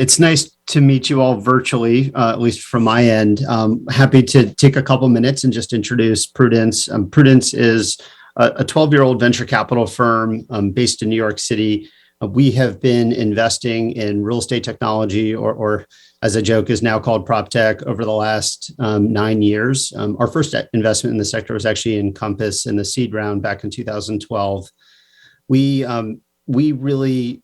It's nice to meet you all virtually, at least from my end. Happy to take a couple minutes and just introduce Prudence. Prudence is a 12-year-old venture capital firm based in New York City. We have been investing in real estate technology, or as a joke is now called Proptech, over the last 9 years. Our first investment in the sector was actually in Compass in the seed round back in 2012. We really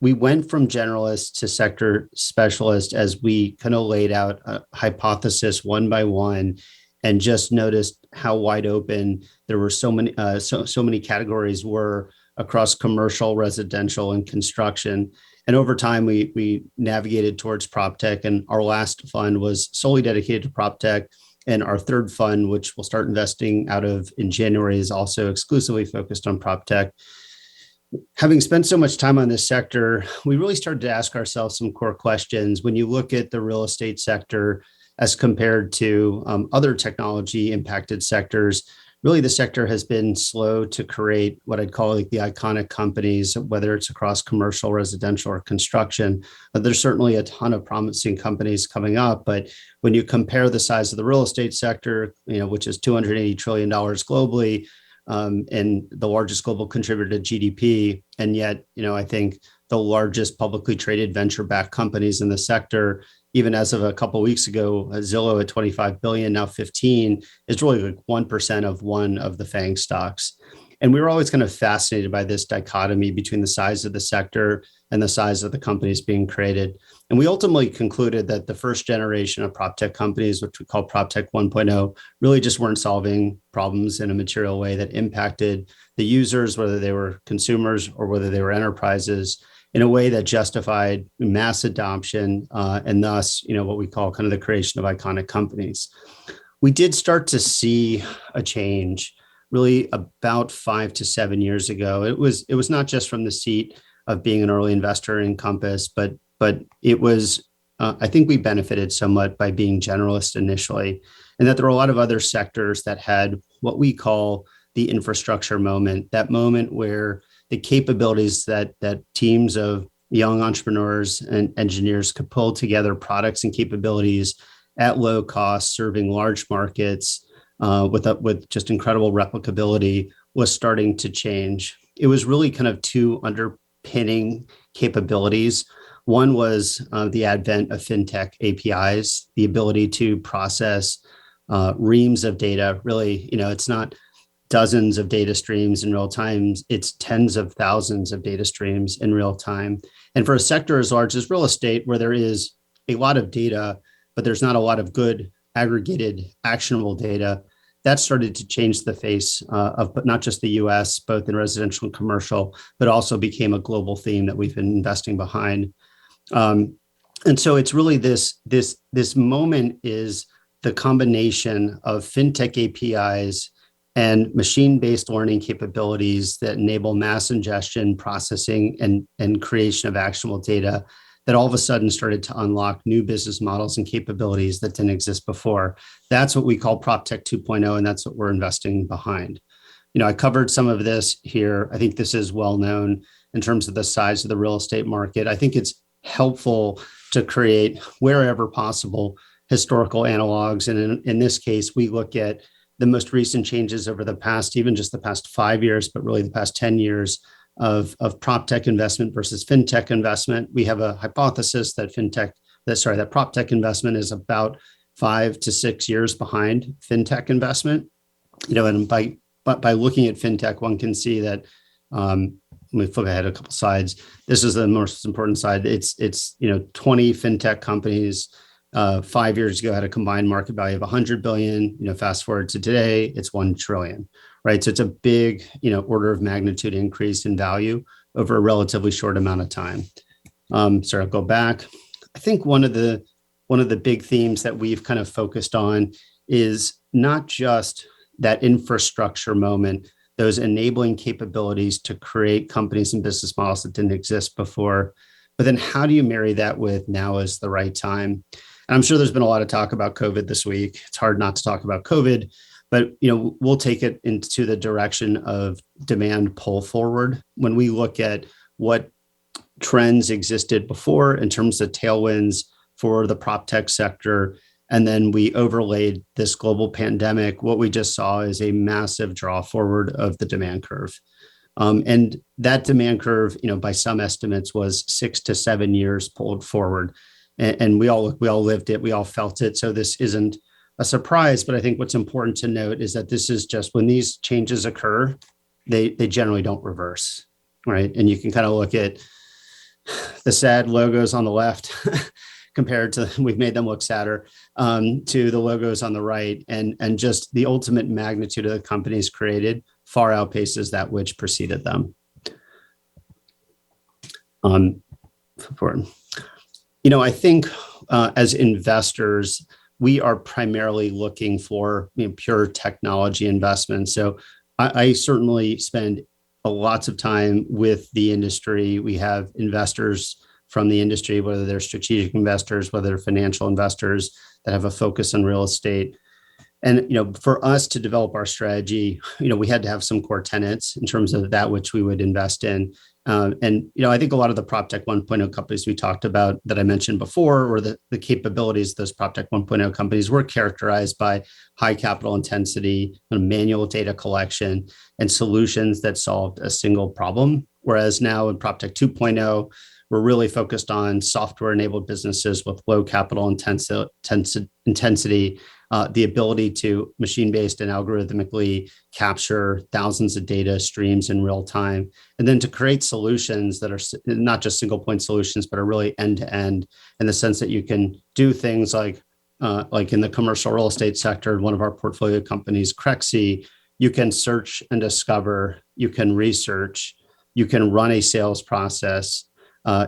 we went from generalist to sector specialist as we kind of laid out a hypothesis one by one, and just noticed how wide open there were so many categories were across commercial, residential, and construction. And over time, we navigated towards PropTech, and our last fund was solely dedicated to PropTech. And our third fund, which we'll start investing out of in January, is also exclusively focused on PropTech. Having spent so much time on this sector, we really started to ask ourselves some core questions. When you look at the real estate sector as compared to other technology impacted sectors, really the sector has been slow to create what I'd call like the iconic companies, whether it's across commercial, residential, or construction. There's certainly a ton of promising companies coming up, but when you compare the size of the real estate sector, which is $280 trillion globally, and the largest global contributor to GDP. And yet, I think the largest publicly traded venture-backed companies in the sector, even as of a couple of weeks ago, Zillow at 25 billion, now 15, is really like 1% of one of the FANG stocks. And we were always kind of fascinated by this dichotomy between the size of the sector and the size of the companies being created. And we ultimately concluded that the first generation of PropTech companies, which we call PropTech 1.0, really just weren't solving problems in a material way that impacted the users, whether they were consumers or whether they were enterprises, in a way that justified mass adoption and thus, what we call kind of the creation of iconic companies. We did start to see a change really about 5 to 7 years ago. It was not just from the seat of being an early investor in Compass, but it was, I think we benefited somewhat by being generalist initially, and that there were a lot of other sectors that had what we call the infrastructure moment, that moment where the capabilities that teams of young entrepreneurs and engineers could pull together products and capabilities at low cost, serving large markets with just incredible replicability, was starting to change. It was really kind of two underpinning capabilities. One was the advent of Fintech APIs, the ability to process reams of data. Really, it's not dozens of data streams in real time, it's tens of thousands of data streams in real time. And for a sector as large as real estate, where there is a lot of data, but there's not a lot of good aggregated actionable data, that started to change the face of but not just the US, both in residential and commercial, but also became a global theme that we've been investing behind. And so it's really this moment is the combination of Fintech APIs and machine-based learning capabilities that enable mass ingestion, processing, and creation of actionable data that all of a sudden started to unlock new business models and capabilities that didn't exist before. That's what we call Proptech 2.0, and that's what we're investing behind. I covered some of this here. I think this is well known in terms of the size of the real estate market. I think it's helpful to create, wherever possible, historical analogs. And in this case, we look at the most recent changes over the past, even just the past 5 years, but really the past 10 years of PropTech investment versus Fintech investment. We have a hypothesis that that PropTech investment is about 5 to 6 years behind Fintech investment. And by looking at Fintech, one can see that. Let me flip ahead a couple slides. This is the most important side. It's 20 Fintech companies 5 years ago had a combined market value of 100 billion. Fast forward to today, it's 1 trillion, right? So it's a big, order of magnitude increase in value over a relatively short amount of time. I'll go back. I think one of the big themes that we've kind of focused on is not just that infrastructure moment, those enabling capabilities to create companies and business models that didn't exist before, but then how do you marry that with now is the right time? And I'm sure there's been a lot of talk about COVID this week. It's hard not to talk about COVID, but we'll take it into the direction of demand pull forward. When we look at what trends existed before in terms of tailwinds for the Proptech sector. And then we overlaid this global pandemic. What we just saw is a massive draw forward of the demand curve. And that demand curve, by some estimates, was 6 to 7 years pulled forward. And we all lived it, we all felt it. So this isn't a surprise. But I think what's important to note is that this is just when these changes occur, they generally don't reverse, right? And you can kind of look at the sad logos on the left compared to, we've made them look sadder, to the logos on the right, and just the ultimate magnitude of the companies created far outpaces that which preceded them. I think as investors, we are primarily looking for pure technology investments. So I certainly spend lots of time with the industry. We have investors from the industry, whether they're strategic investors, whether they're financial investors that have a focus on real estate. And for us to develop our strategy, we had to have some core tenets in terms of that which we would invest in. I think a lot of the Proptech 1.0 companies we talked about that I mentioned before, or the capabilities of those Proptech 1.0 companies, were characterized by high capital intensity, manual data collection, and solutions that solved a single problem. Whereas now in Proptech 2.0, we're really focused on software-enabled businesses with low capital intensity, the ability to machine-based and algorithmically capture thousands of data streams in real time, and then to create solutions that are not just single-point solutions, but are really end-to-end in the sense that you can do things like in the commercial real estate sector, one of our portfolio companies, Crexi, you can search and discover, you can research, you can run a sales process.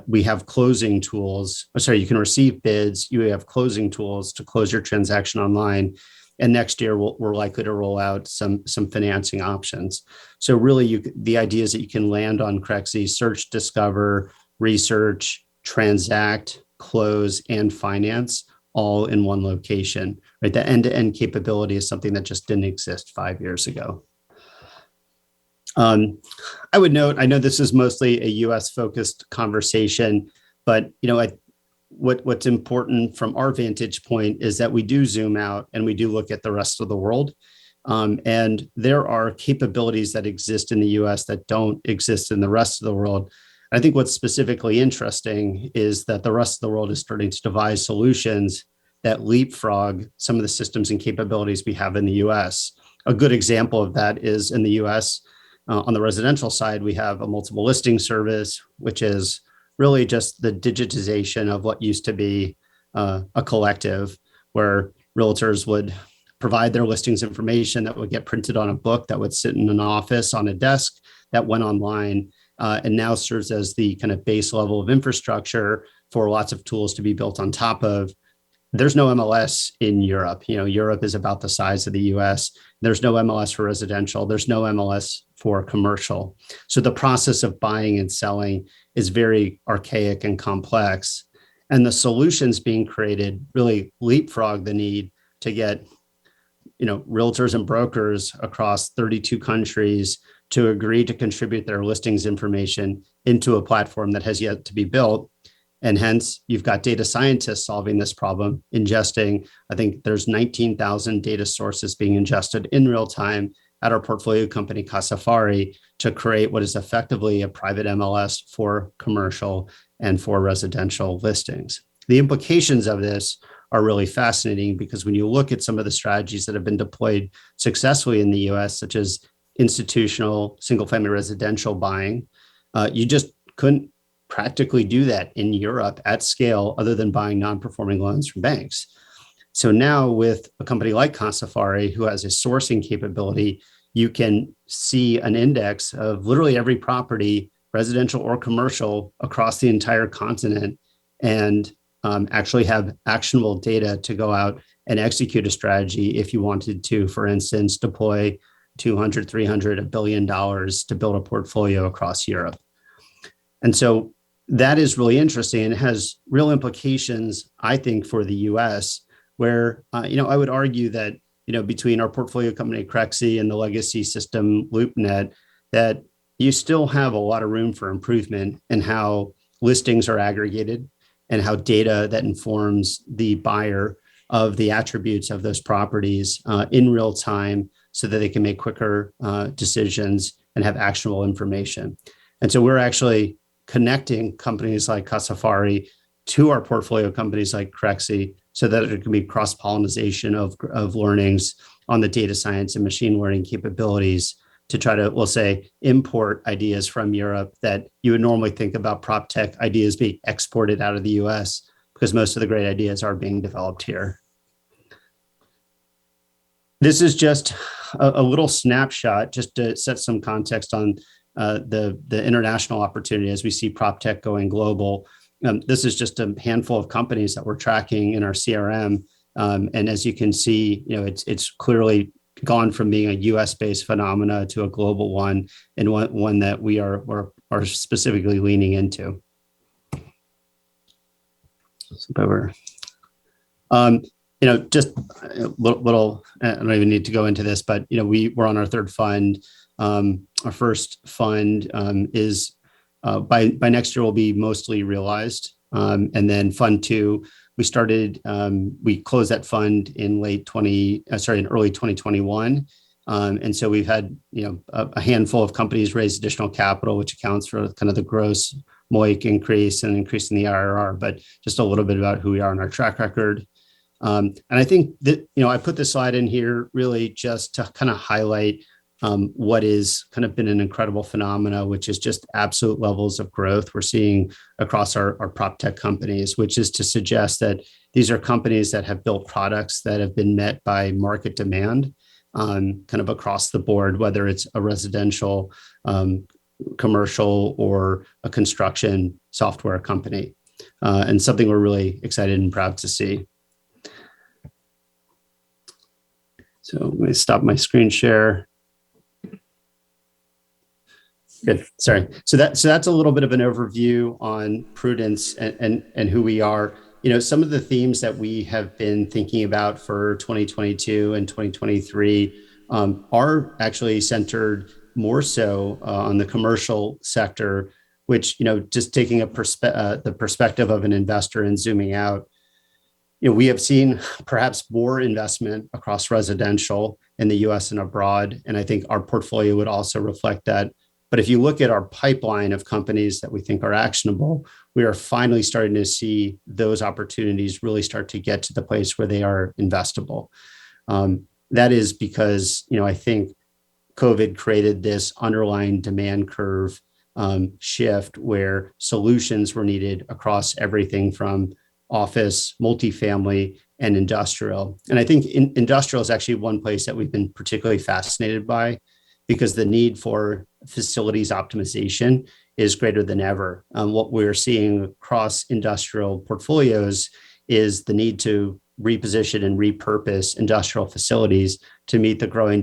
We have closing tools. You can receive bids. You have closing tools to close your transaction online. And next year, we're likely to roll out some financing options. So really, the idea is that you can land on Crexi, search, discover, research, transact, close, and finance all in one location. Right? The end-to-end capability is something that just didn't exist 5 years ago. I would note, I know this is mostly a U.S. focused conversation, but what's important from our vantage point is that we do zoom out and we do look at the rest of the world. And there are capabilities that exist in the U.S. that don't exist in the rest of the world. I think what's specifically interesting is that the rest of the world is starting to devise solutions that leapfrog some of the systems and capabilities we have in the U.S. A good example of that is in the U.S., on the residential side, we have a multiple listing service, which is really just the digitization of what used to be a collective, where realtors would provide their listings information that would get printed on a book that would sit in an office on a desk that went online, and now serves as the kind of base level of infrastructure for lots of tools to be built on top of. There's no MLS in Europe. Europe is about the size of the US. There's no MLS for residential. There's no MLS for commercial. So the process of buying and selling is very archaic and complex. And the solutions being created really leapfrog the need to get, realtors and brokers across 32 countries to agree to contribute their listings information into a platform that has yet to be built. And hence, you've got data scientists solving this problem, ingesting, I think there's 19,000 data sources being ingested in real time at our portfolio company, Casafari, to create what is effectively a private MLS for commercial and for residential listings. The implications of this are really fascinating because when you look at some of the strategies that have been deployed successfully in the US, such as institutional single-family residential buying, you just couldn't practically do that in Europe at scale other than buying non-performing loans from banks. So now with a company like Casafari, who has a sourcing capability, you can see an index of literally every property, residential or commercial, across the entire continent, and actually have actionable data to go out and execute a strategy if you wanted to, for instance, deploy 200, 300, $1 billion to build a portfolio across Europe. And so that is really interesting and has real implications, I think, for the US, where, I would argue that, between our portfolio company, Crexi, and the legacy system, LoopNet, that you still have a lot of room for improvement in how listings are aggregated and how data that informs the buyer of the attributes of those properties in real time so that they can make quicker decisions and have actionable information. And so we're actually connecting companies like Kasafari to our portfolio companies like Crexi so that there can be cross-pollination of learnings on the data science and machine learning capabilities to try to, we'll say, import ideas from Europe that you would normally think about Proptech ideas being exported out of the US, because most of the great ideas are being developed here. This is just a little snapshot just to set some context on the international opportunity as we see Proptech going global. This is just a handful of companies that we're tracking in our CRM. And as you can see, it's clearly gone from being a US-based phenomena to a global one, and one that we are specifically leaning into. Just a little, I don't even need to go into this, but we're on our third fund. Our first fund is by next year will be mostly realized, and then fund 2 we closed that fund in early 2021, and so we've had a handful of companies raise additional capital, which accounts for kind of the gross MOIC increase and increase in the IRR. But just a little bit about who we are in our track record. And I think that, I put this slide in here really just to kind of highlight what is kind of been an incredible phenomena, which is just absolute levels of growth we're seeing across our Proptech companies, which is to suggest that these are companies that have built products that have been met by market demand kind of across the board, whether it's a residential, commercial, or a construction software company, and something we're really excited and proud to see. So let me stop my screen share. Good, sorry. So that's a little bit of an overview on Prudence and who we are. Some of the themes that we have been thinking about for 2022 and 2023 are actually centered more so on the commercial sector, which, just taking the perspective of an investor and zooming out, we have seen perhaps more investment across residential in the US and abroad, and I think our portfolio would also reflect that. But if you look at our pipeline of companies that we think are actionable, we are finally starting to see those opportunities really start to get to the place where they are investable. That is because, I think COVID created this underlying demand curve shift where solutions were needed across everything from office, multifamily, and industrial. And I think industrial is actually one place that we've been particularly fascinated by, because the need for facilities optimization is greater than ever. What we're seeing across industrial portfolios is the need to reposition and repurpose industrial facilities to meet the growing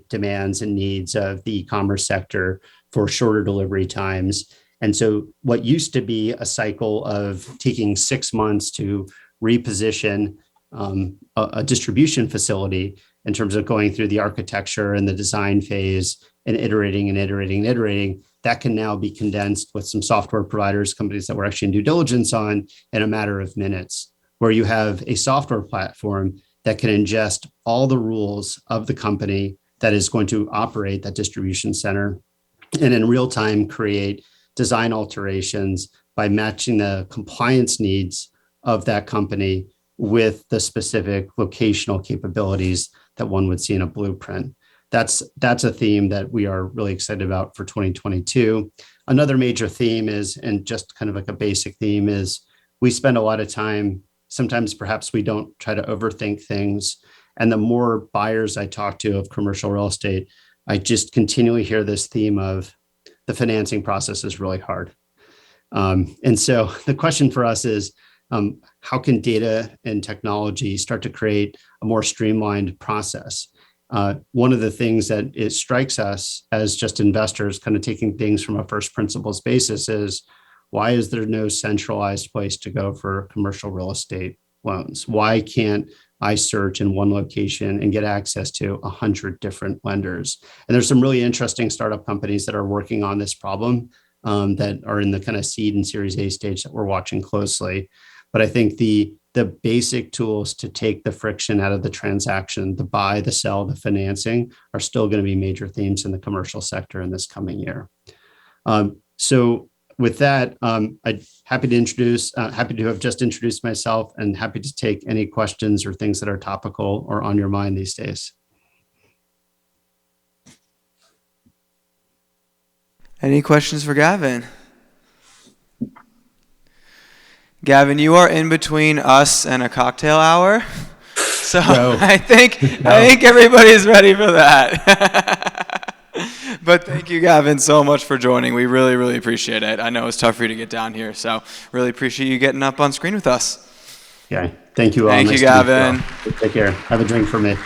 demands and needs of the e-commerce sector for shorter delivery times. And so what used to be a cycle of taking 6 months to reposition a distribution facility in terms of going through the architecture and the design phase and iterating, that can now be condensed with some software providers, companies that we're actually in due diligence on, in a matter of minutes, where you have a software platform that can ingest all the rules of the company that is going to operate that distribution center, and in real time create design alterations by matching the compliance needs of that company with the specific locational capabilities that one would see in a blueprint. That's a theme that we are really excited about for 2022. Another major theme is, and just kind of like a basic theme is, we spend a lot of time, sometimes perhaps we don't try to overthink things. And the more buyers I talk to of commercial real estate, I just continually hear this theme of the financing process is really hard. And so the question for us is, how can data and technology start to create a more streamlined process? One of the things that it strikes us as just investors kind of taking things from a first principles basis is, why is there no centralized place to go for commercial real estate loans? Why can't I search in one location and get access to 100 different lenders? And there's some really interesting startup companies that are working on this problem. that are in the kind of seed and Series A stage that we're watching closely. But I think the basic tools to take the friction out of the transaction, the buy, the sell, the financing, are still going to be major themes in the commercial sector in this coming year. So with that, I'm happy to have just introduced myself, and happy to take any questions or things that are topical or on your mind these days. Any questions for Gavin? Gavin, you are in between us and a cocktail hour, so No. I think everybody's ready for that. But thank you, Gavin, so much for joining. We really, really appreciate it. I know it's tough for you to get down here, so really appreciate you getting up on screen with us. Okay. Thank you all. Thank you, Gavin. Take care. Have a drink for me.